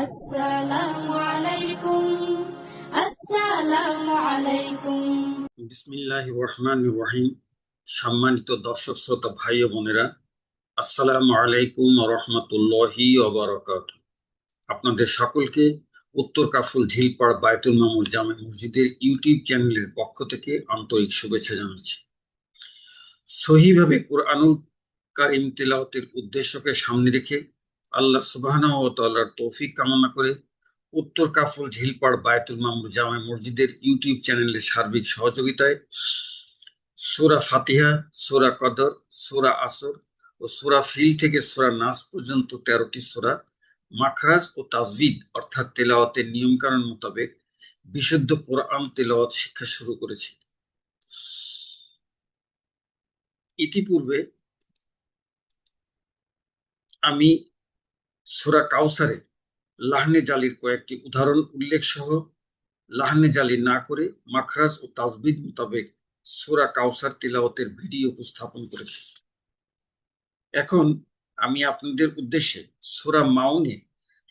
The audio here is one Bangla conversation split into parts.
আসসালামু আলাইকুম আসসালামু আলাইকুম। বিসমিল্লাহির রহমানির রহিম। সম্মানিত দর্শক শ্রোতা ভাই ও বোনেরা, আসসালামু আলাইকুম ওয়া রাহমাতুল্লাহি ওয়া বারাকাতুহু। আপনাদের সকলকে উত্তর কাফরুল ঝিলপাড় বায়তুল মামুর জামে মসজিদের ইউটিউব চ্যানেলের পক্ষ থেকে আন্তরিক শুভেচ্ছা জানাচ্ছি। সহিভাবে কুরআনুল কারীম তেলাওয়াতের উদ্দেশ্যকে সামনে রেখে আল্লাহ সুবহানাহু ওয়া তাআলার তৌফিক কামনা করে উত্তর কাফরুল ঝিলপাড় বায়তুল মামুর জামে মসজিদের ইউটিউব চ্যানেলের সার্বিক সহযোগিতায় সূরা ফাতিহা, সূরা কদর, সূরা আসর ও সূরা ফিল থেকে সূরা নাস পর্যন্ত ১৩টি সূরা মাখরাজ ও তাজবিদ অর্থাৎ তেলাওয়াতের নিয়মকানুন মোতাবেক বিশুদ্ধ কোরআন তেলাওয়াত শিক্ষা শুরু করেছি। ইতিপূর্বে আমি সূরা কাউসারে লাহনে জালির কয়েকটি উদাহরণ উল্লেখ সহ লাহনে জালি না করে মাখরাজ ও তাজবিদ মোতাবেক সূরা কাউসার তেলাওয়াতের ভিডিও উপস্থাপন করেছি। এখন আমি আপনাদের উদ্দেশ্যে সূরা মাউনে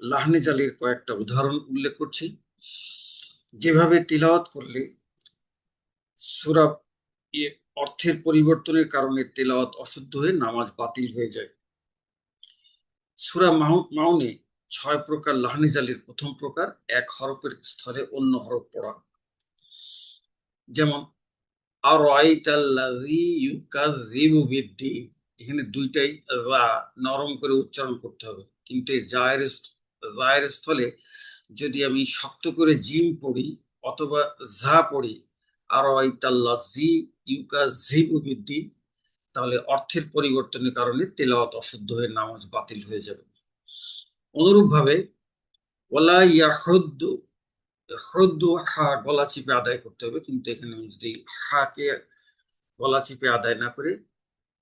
লাহনে জালির কয়েকটা উদাহরণ উল্লেখ করছি, যেভাবে তিলাওয়াত করলে সূরা অর্থের পরিবর্তনের কারণে তেলাওয়াত অশুদ্ধ হয়ে নামাজ বাতিল হয়ে যায়। সূরা মাউনে ৬ প্রকার লাহনে জালির প্রথম প্রকার এক হরফের স্থলে অন্য হরফ পড়া, যেমন আরাইতাল্লাযী ইউকাযযিবু বিদ্দীন, এখানে দুইটাই রা নরম করে উচ্চারণ করতে হবে, কিন্তু এই জায়ের স্থলে যদি আমি শক্ত করে জিম পড়ি অথবা ঝা পড়ি আরাইতাল্লাযী ইউকাযযিবু বিদ্দীন, তাহলে অর্থের পরিবর্তনের কারণে তেলাওয়াত অশুদ্ধ হয়ে নামাজ বাতিল হয়ে যাবে। অনুরূপভাবে ওয়ালা ইয়াহুদ্দু, হুদ্দু হা গলা চিপে আদায় করতে হবে, কিন্তু এখানে আমি যদি হাকে গলা চিপে আদায় না করে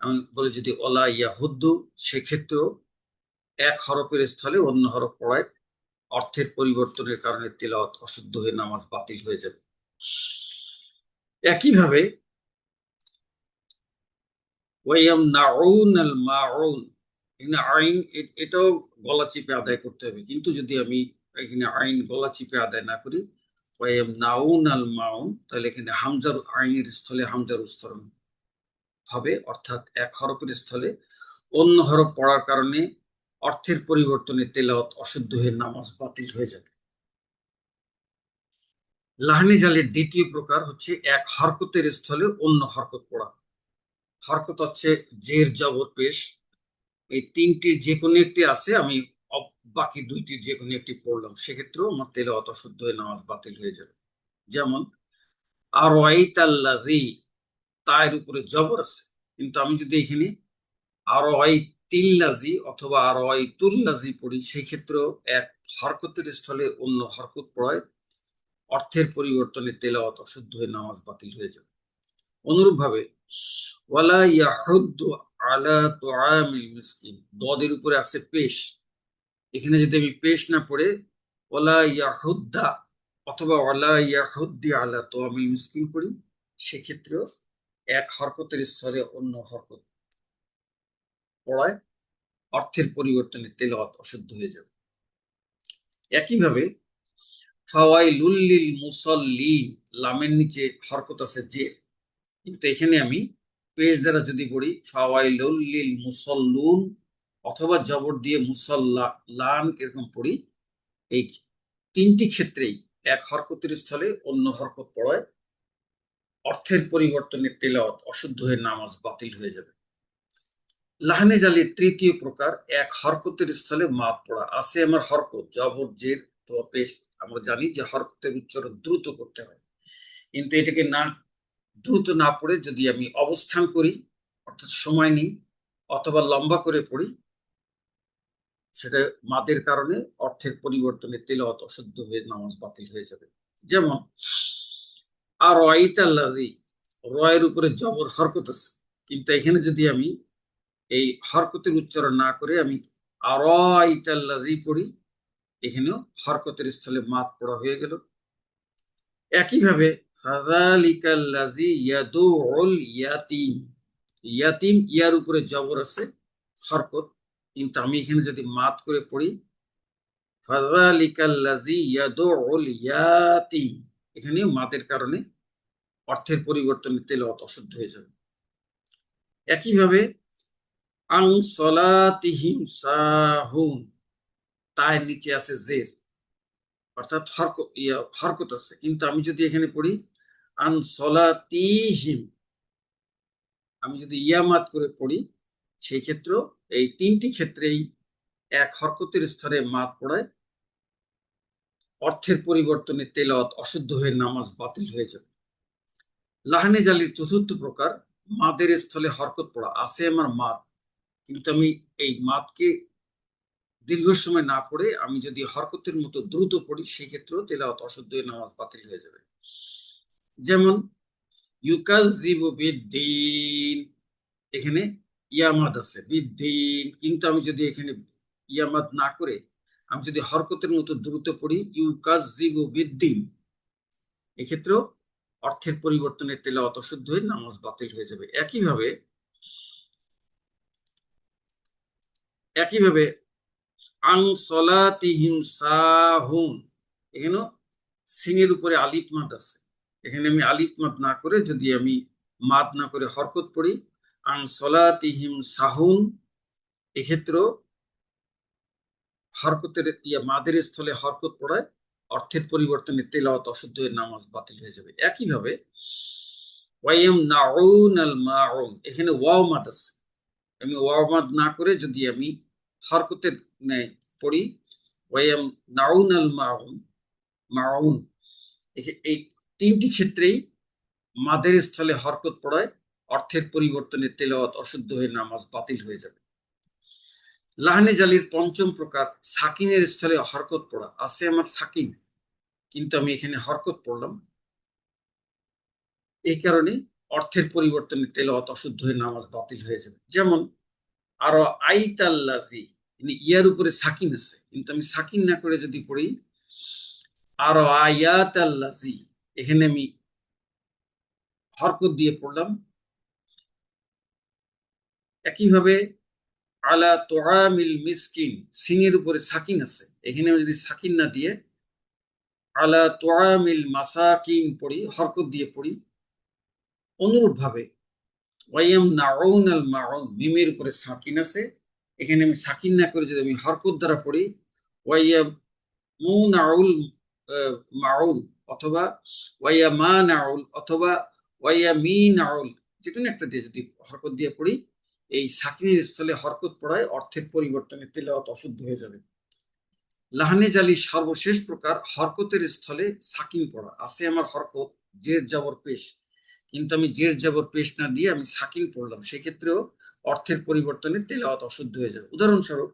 আমি বলি যদি ওলা ইয়াহুদ্দু, সেক্ষেত্রেও এক হরফের স্থলে অন্য হরফ পড়ায় অর্থের পরিবর্তনের কারণে তেলাওয়াত অশুদ্ধ হয়ে নামাজ বাতিল হয়ে যাবে। একইভাবে ওয়ায়ামনাউনাল মাউন, এখানে আইন এটাও গলা চিপে আদায় করতে হবে, কিন্তু যদি আমি এখানে আইন গলা চিপে আদায় না করি ওয়ায়ামনাউনাল মাউন, তাহলে এখানে হামজার আইনের স্থলে হামজার উচ্চারণ হবে, অর্থাৎ এক হরফের স্থলে অন্য হরফ পড়ার কারণে অর্থের পরিবর্তনে তেলাওয়াত অশুদ্ধ হয়ে নামাজ বাতিল হয়ে যাবে। লাহনি জালের দ্বিতীয় প্রকার হচ্ছে এক হরকতের স্থলে অন্য হরকত পড়া। হরকত হচ্ছে জের জবর পেশ, এই তিনটির যে কোনো একটি আছে, আমি বাকি দুইটির যে কোনো একটি পড়লাম, সেক্ষেত্রেও আমার তেলাওয়াত অশুদ্ধ হয়ে নামাজ বাতিল হয়ে যাবে। যেমন আরাইতাল্লাযী, তায়ের উপরে জবর আছে, কিন্তু আমি যদি এখানে আরাইতিল্লাযী অথবা আরাইতুল্লাযী পড়ি, সেই ক্ষেত্রেও এক হরকতের স্থলে অন্য হরকত পড়ায় অর্থের পরিবর্তনে তেলাওয়াত অশুদ্ধ হয়ে নামাজ বাতিল হয়ে যাবে। অনুরূপভাবে ওয়ালা ইয়াহুদ্দু আলা তুআমিল মিসকিন, দদের উপরে আছে পেশ, এখানে যদি আমি পেশ না পড়ে ওয়ালা ইয়াহুদ্দা অথবা ওয়ালা ইয়াহুদ্দি আলা তুআমিল মিসকিন পড়ি, সেক্ষেত্রেও এক হরকতের স্থলে অন্য হরকত পড়ায় অর্থের পরিবর্তনে তেলাওয়াত অশুদ্ধ হয়ে যাবে। একইভাবে ফাওয়াইলুল লিল মুসাল্লিন, লামের নিচে হরকত আছে জের, কিন্তু এখানে আমি পেশ দ্বারা যদি পড়ি ফাওয়াইলুল লিল মুসাল্লুন অথবা জবর দিয়ে মুসাল্লা লান এরকম পড়ি, এই তিনটি ক্ষেত্রেই এক হরকতের স্থলে অন্য হরকত পড়ায় অর্থের পরিবর্তনে তেলাওয়াত অশুদ্ধ হয়ে নামাজ বাতিল হয়ে যাবে। লাহনে জালির তৃতীয় প্রকার এক হরকতের স্থলে মাদ পড়া, আছে আমার হরকত জবর জের তো পেশ, আমরা জানি যে হরকতের উচ্চারণ দ্রুত করতে হয়, কিন্তু এটাকে না দ্রুত না পড়ে যদি আমি অবস্থান করি অর্থাৎ সময় নিই অথবা লম্বা করে পড়ি, সেটা মাদের কারণে অর্থের পরিবর্তনে তেলাওয়াত অশুদ্ধ হয়ে নামাজ বাতিল হয়ে যাবে। যেমন আর রাইতাল্লাযী, রয়ের উপরে জবর হরকত আছে, কিন্তু এখানে যদি আমি এই হরকতের উচ্চারণ না করে আমি আরাইতাল্লাযী পড়ি, এখানেও হরকতের স্থলে মাদ পড়া হয়ে গেল। একইভাবে ফাযালিকাল্লাযী ইয়াদুউল ইয়াতীম, ইয়াতীম ইয়ার উপরে জবর আছে হরকত, কিন্তু আমি এখানে যদি মাদ করে পড়ি ফাযালিকাল্লাযী ইয়াদউল ইয়াতীম, এখানে মাদের কারণে অর্থের পরিবর্তনে তেলাওয়াত অশুদ্ধ হয়ে যাবে। একইভাবে আন সলাতিহিম সাহুন, তায়ের নিচে আছে জের, অর্থাৎ হরকত আছে, কিন্তু আমি যদি এখানে পড়ি আন সলাতিহিম, আমি যদি ইয়ামাত করে পড়ি, সেই ক্ষেত্রে এই তিনটি ক্ষেত্রেই এক হরকতের স্তরে মাদ পড়ায় অর্থের পরিবর্তনে তেলাওয়াত অশুদ্ধ হয়ে নামাজ বাতিল হয়ে যাবে। লাহানে জালির চতুর্থ প্রকার মাদের স্থলে হরকত পড়া, আছে আমার মাদ, কিন্তু আমি এই মাদকে দীর্ঘ সময় না পড়ে আমি যদি হরকতের মতো দ্রুত পড়ি, সেই ক্ষেত্রেও তেলাওয়াত অশুদ্ধ হয়ে নামাজ বাতিল হয়ে যাবে। যেমন ইউকাযযিবু বিদ্দীন, এখানে ইয়ামাদ আছে বিদ্দীন, কিন্তু আমি যদি এখানে ইয়ামাদ না করে আমি যদি হরকতের মতো দ্রুত পড়ি ইউকাযযিবু বিদ্দীন, এক্ষেত্রেও অর্থের পরিবর্তনে তেলাওয়াত অশুদ্ধ হয়ে নামাজ বাতিল হয়ে যাবে। একইভাবে আন সলাতিহিম সাহুন, এখানে সিনের উপরে আলিফ মাদ আছে, এখানে আমি আলিফ মাদ না করে যদি আমি মাদ না করে হরকত পড়ি আন সলাতিহিম সাহুন, এক্ষেত্রেও হরকতের মাদের স্থলে হরকত পড়ায় অর্থের পরিবর্তনে তেলাওয়াত অশুদ্ধ হয়ে নামাজ বাতিল হয়ে যাবে। একইভাবে ওয়ায়ামনাউনাল মাউন, এখানে ওয়াও মাদ আছে, আমি ওয়াও মাদ না করে যদি আমি হরকতের পড়ি ওয়ায়ামনাউনাল মাউন মাউন, এই তিনটি ক্ষেত্রেই মাদের স্থলে হরকত পড়ায় অর্থের পরিবর্তনে তেলাওয়াত অশুদ্ধ হয়ে নামাজ বাতিল হয়ে যাবে। লাহানে জালির পঞ্চম প্রকার সাকিনের স্থলে হরকত পড়া, আছে আমার সাকিন, কিন্তু আমি এখানে হরকত পড়লাম, এই কারণে অর্থের পরিবর্তনে তেলাওয়াত অশুদ্ধ হয়ে নামাজ বাতিল হয়ে যাবে। যেমন আরো আইতাল্লাযী, ইয়ার উপরে সাকিন আছে, কিন্তু আমি সাকিন না করে যদি পড়ি আরো আয়াতাল্লাযী, এখানে আমি হরকত দিয়ে পড়লাম। একইভাবে আলা তুআমিল মিসকিন, সিনের উপরে সাকিন আছে, এখানে আমি যদি সাকিন না দিয়ে আলা তুআমিল মাসাকিন পড়ি, হরকত দিয়ে পড়ি। অনুরূপ ভাবে ওয়ায়ামনাউনাল মাউন, মিমের উপরে সাকিন আছে, এখানে আমি সাকিন না করে যদি আমি হরকত দ্বারা পড়ি ওয়ায়ামুনাউল মাউন অথবা ওয়ায়ামানাউল অথবা ওয়ায়ামিনাউল, যেকোনো একটা দিয়ে যদি হরকত দিয়ে পড়ি, এই সাকিনের স্থলে হরকত পড়ায় অর্থের পরিবর্তনে তেলাওয়াত অশুদ্ধ হয়ে যাবে। লাহানে জালির সর্বশেষ প্রকার হরকতের স্থলে সাকিন পড়া, আছে আমার হরকত জের জবর পেশ, কিন্তু আমি জের জবর পেশ না দিয়ে আমি সাকিন পড়লাম, সেক্ষেত্রেও অর্থের পরিবর্তনে তেলাওয়াত অশুদ্ধ হয়ে যাবে। উদাহরণস্বরূপ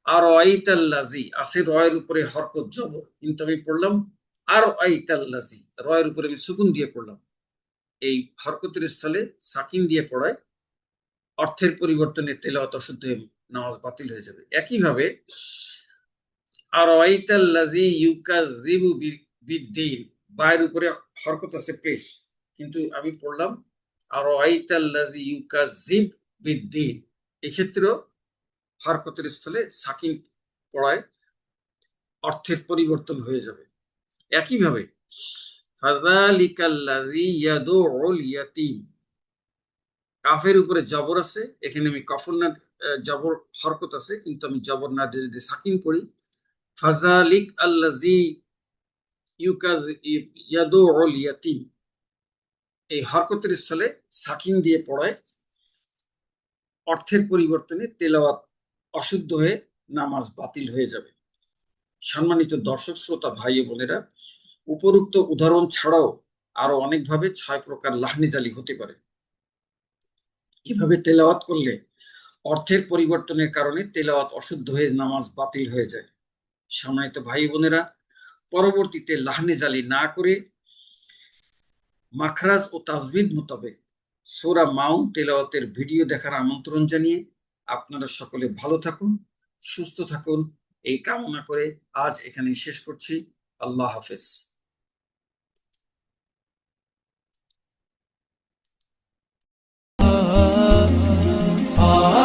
আর আইতাল্লাযী, আছে রয়ের উপরে হরকত জবর, কিন্তু আমি পড়লাম আর আইতাল্লাযী, রয়ের উপরে আমি সুকুন দিয়ে পড়লাম, এই হরকতের স্থলে সাকিন দিয়ে পড়ায় অর্থের পরিবর্তনে তেলাওয়াত অশুদ্ধ হয়ে নামাজ বাতিল হয়ে যাবে। একইভাবে আর আইতাল্লাযী ইউকাযযিবু বিদ্দীন, বায়ের উপরে হরকত আছে পেশ, কিন্তু আমি পড়লাম আর আইতাল্লাযী ইউকাযযিব বিদ্দীন, এক্ষেত্রেও হরকতের স্থলে সাকিন পড়ায় অর্থের পরিবর্তন হয়ে যাবে। একইভাবে ফাযালিকাল্লাযী ইয়াদউল ইয়াতীম, কাফের উপরে জবর আছে, এখানে আমি কফর না জবর হরকত আছে, কিন্তু আমি জবর না দিয়ে যদি সাকিন পড়ি ফাযালিক আল্লাযী ইয়াদউল ইয়াতীম, এই হরকতের স্থলে সাকিন দিয়ে পড়ায় অর্থের পরিবর্তনে তেলাওয়াত অশুদ্ধ হয়ে নামাজ বাতিল হয়ে যাবে। সম্মানিত দর্শক শ্রোতা ভাই ও বোনেরা, উপরোক্ত উদাহরণ ছাড়াও আরো অনেকভাবে 6 প্রকার লাহনি জালি হতে পারে। এভাবে তেলাওয়াত করলে অর্থের পরিবর্তনের কারণে তেলাওয়াত অশুদ্ধ হয়ে নামাজ বাতিল হয়ে যায়। সম্মানিত ভাই বোনেরা, পরবর্তীতে লাহনি জালি না করে মাখরাজ ও তাজবিদ মোতাবেক সূরা মাউন তেলাওয়াতের ভিডিও দেখার আমন্ত্রণ জানিয়ে আপনারা সকলে ভালো থাকুন, সুস্থ থাকুন, এই কামনা করে আজ এখানে শেষ করছি। আল্লাহ হাফেজ। ah